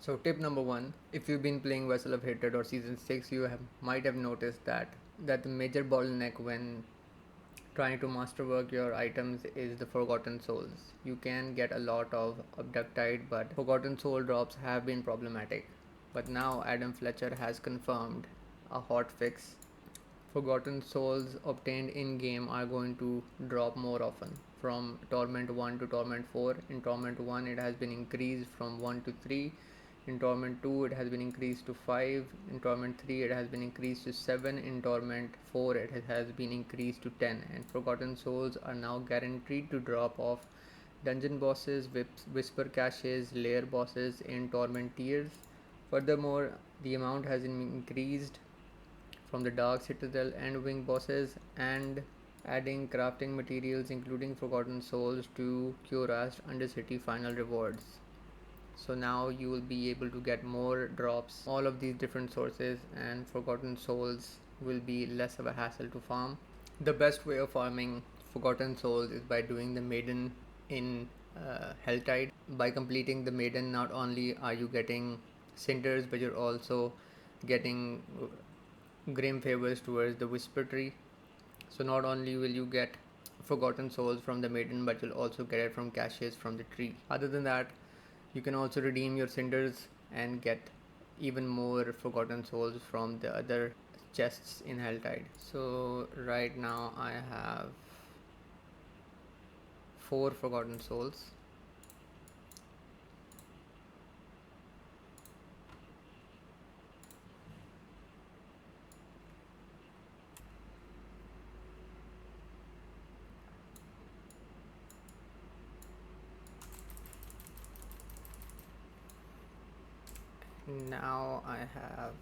So tip number one, if you've been playing Vessel of Hatred or Season 6, might have noticed that the major bottleneck when trying to masterwork your items is the Forgotten Souls. You can get a lot of Abductite, but Forgotten Soul drops have been problematic. But now Adam Fletcher has confirmed a hot fix. Forgotten Souls obtained in game are going to drop more often from Torment 1 to Torment 4. In Torment 1, it has been increased from 1 to 3. In Torment 2, it has been increased to 5. In Torment 3, it has been increased to 7. In Torment 4, it has been increased to 10. And Forgotten Souls are now guaranteed to drop off dungeon bosses, whisper caches, lair bosses in Torment tiers. Furthermore, the amount has been increased from the Dark Citadel and Wing bosses, and adding crafting materials including Forgotten Souls to Kyorast Undercity final rewards. So now you will be able to get more drops, all of these different sources, and Forgotten Souls will be less of a hassle to farm. The best way of farming Forgotten Souls is by doing the Maiden in Helltide. By completing the Maiden, not only are you getting cinders, but you're also getting grim favors towards the Whisper Tree. So not only will you get Forgotten Souls from the Maiden, but you'll also get it from caches from the tree. Other than that, you can also redeem your cinders and get even more Forgotten Souls from the other chests in Helltide. So right now I have 4 Forgotten Souls. Now I have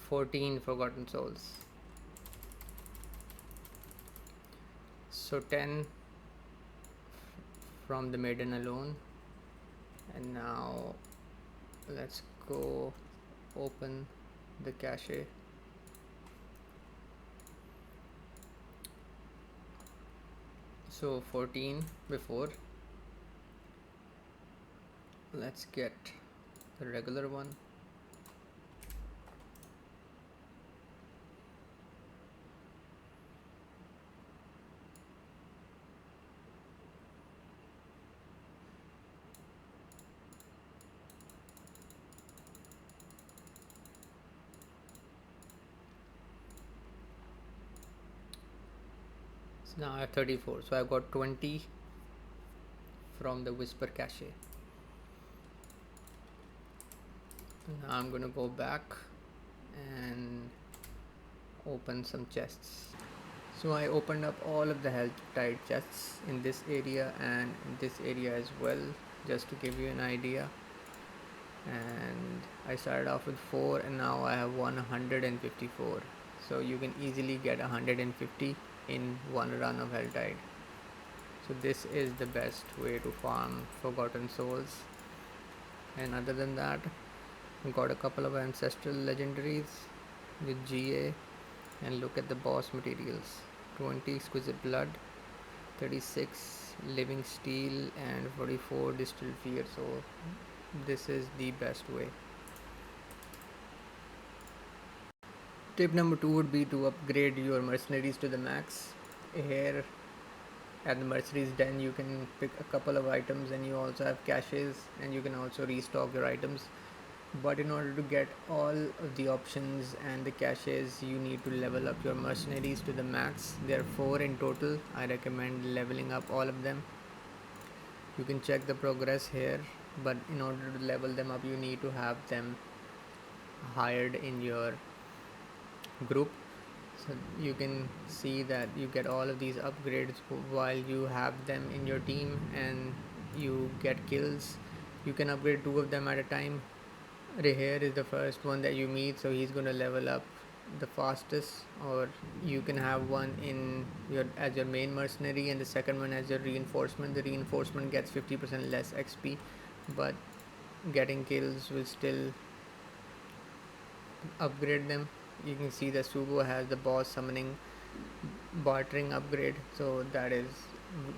14 Forgotten Souls. So 10 from the Maiden alone. And now let's go open the cache. So 14 before. Let's get the regular one. So now I have 34. So I've got 20 from the Whisper cache. Now I'm gonna go back and open some chests. So I opened up all of the health tide chests in this area and in this area as well, just to give you an idea. And I started off with 4 and now I have 154. So you can easily get 150 in one run of Helltide. So this is the best way to farm Forgotten Souls. And other than that, I got a couple of ancestral legendaries with GA, and look at the boss materials: 20 exquisite blood, 36 living steel, and 44 distilled fear. So this is the best way. Tip number 2 would be to upgrade your mercenaries to the max. Here at the mercenaries den you can pick a couple of items, and you also have caches, and you can also restock your items. But in order to get all of the options and the caches, you need to level up your mercenaries to the max. There are 4 in total. I recommend leveling up all of them. You can check the progress here, but in order to level them up you need to have them hired in your group. So you can see that you get all of these upgrades while you have them in your team, and you get kills. You can upgrade 2 of them at a time. Rehair is the first one that you meet, so he's going to level up the fastest. Or you can have one in your as your main mercenary and the second one as your reinforcement. The reinforcement gets 50% less XP, but getting kills will still upgrade them. You can see that Sugo has the boss summoning bartering upgrade, so that is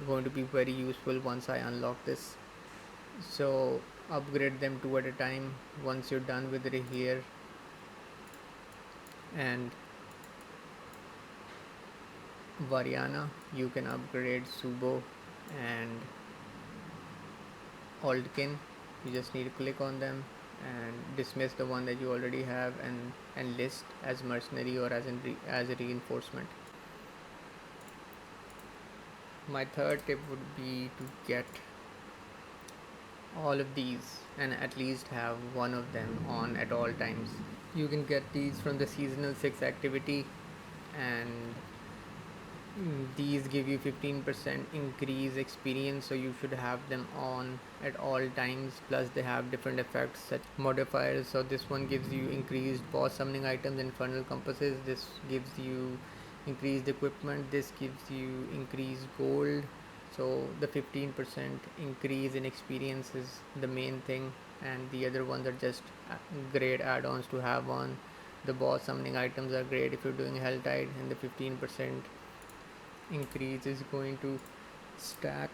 going to be very useful once I unlock this. So upgrade them two at a time. Once you're done with here and Variana, you can upgrade Subo and Altkin. You just need to click on them and dismiss the one that you already have and list as mercenary or as a reinforcement. My third tip would be to get all of these and at least have one of them on at all times. You can get these from the seasonal 6 activity, and these give you 15% increase experience, so you should have them on at all times. Plus they have different effects such modifiers. So this one gives you increased boss summoning items, infernal compasses. This gives you increased equipment. This gives you increased gold. So the 15% increase in experience is the main thing, and the other ones are just great add-ons to have on. The boss summoning items are great if you're doing Helltide, and the 15% increase is going to stack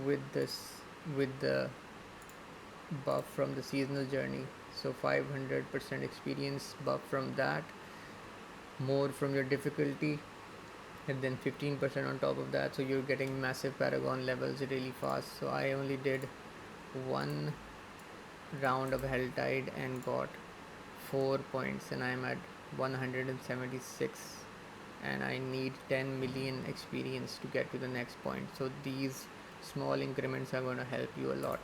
with the buff from the seasonal journey. So 500% experience buff from that, more from your difficulty, and then 15% on top of that, so you're getting massive paragon levels really fast. So I only did one round of Helltide and got 4 points, and I'm at 176, and I need 10 million experience to get to the next point. So these small increments are going to help you a lot.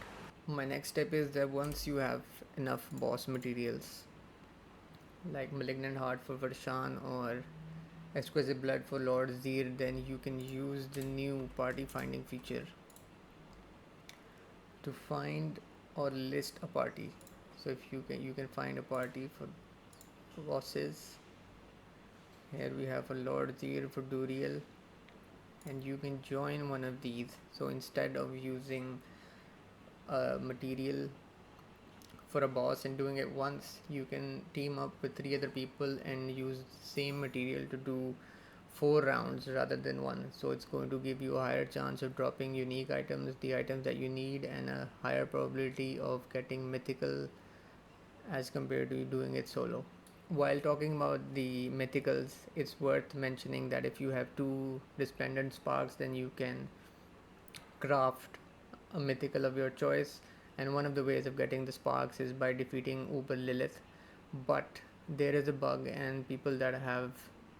My next step is that once you have enough boss materials like Malignant Heart for Varshan or Exquisite Blood for Lord Zir, then you can use the new party finding feature to find or list a party. So if you can find a party for bosses. Here we have a Lord Zir for Duriel, and you can join one of these. So instead of using a material for a boss and doing it once, you can team up with 3 other people and use the same material to do 4 rounds rather than one. So it's going to give you a higher chance of dropping unique items, the items that you need, and a higher probability of getting mythical as compared to doing it solo. While talking about the mythicals, it's worth mentioning that if you have 2 resplendent sparks, then you can craft a mythical of your choice, and one of the ways of getting the sparks is by defeating Uber Lilith. But there is a bug, and people that have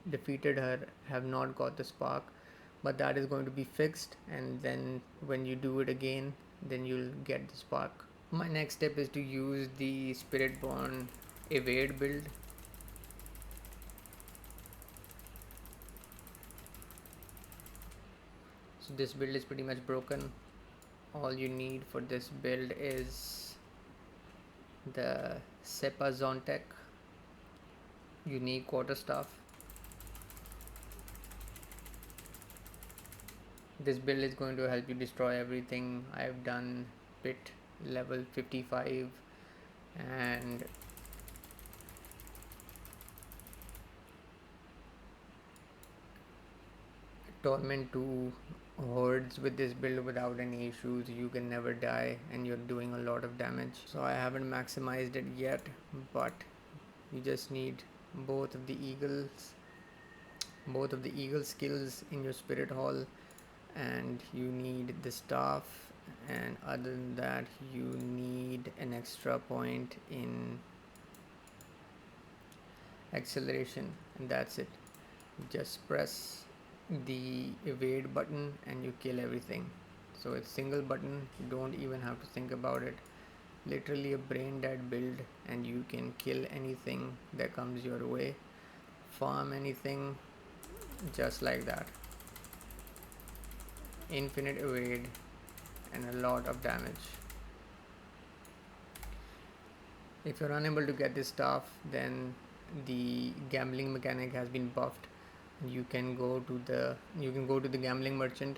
defeated her have not got the spark, but that is going to be fixed, and then when you do it again, then you'll get the spark. My next step is to use the Spiritborn evade build. So this build is pretty much broken. All you need for this build is the Sepa Zontek unique quarterstaff. This build is going to help you destroy everything. I've done pit level 55 and torment 2 hordes with this build without any issues. You can never die and you're doing a lot of damage. So I haven't maximized it yet, but you just need both of the eagle skills in your spirit hall, and you need the staff, and other than that you need an extra point in acceleration, and that's it. Just press the evade button and you kill everything. So it's single button, you don't even have to think about it. Literally a brain dead build, and you can kill anything that comes your way, farm anything just like that. Infinite evade and a lot of damage. If you're unable to get this stuff, then the gambling mechanic has been buffed. You can go to the gambling merchant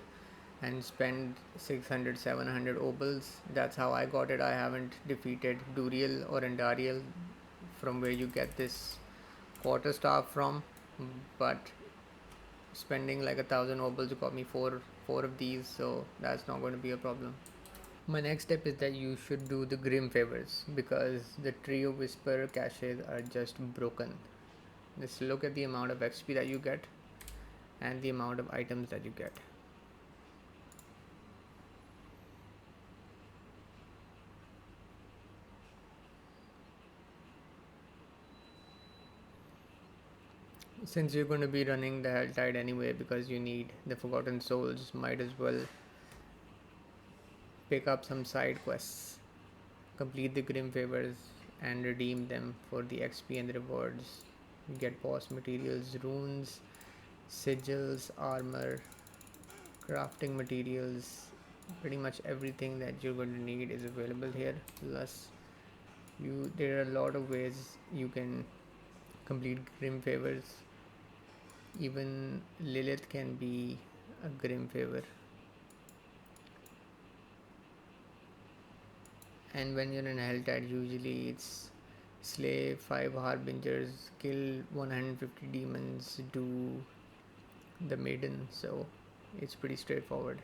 and spend 600 700 obols. That's how I got it. I haven't defeated Duriel or Andariel, from where you get this quarterstaff from, but spending like 1,000 obols got me four of these, so that's not going to be a problem. My next step is that you should do the Grim favors because the Trio Whisper caches are just broken. Just look at the amount of XP that you get and the amount of items that you get. Since you're going to be running the Hell Tide anyway because you need the Forgotten Souls, might as well pick up some side quests, complete the Grim favors, and redeem them for the XP and the rewards. You get boss materials, runes, sigils, armor, crafting materials. Pretty much everything that you're going to need is available here. Plus, there are a lot of ways you can complete Grim favors. Even Lilith can be a Grim favor. And when you're in Helltide, usually it's slay 5 harbingers, kill 150 demons, do the maiden, so it's pretty straightforward.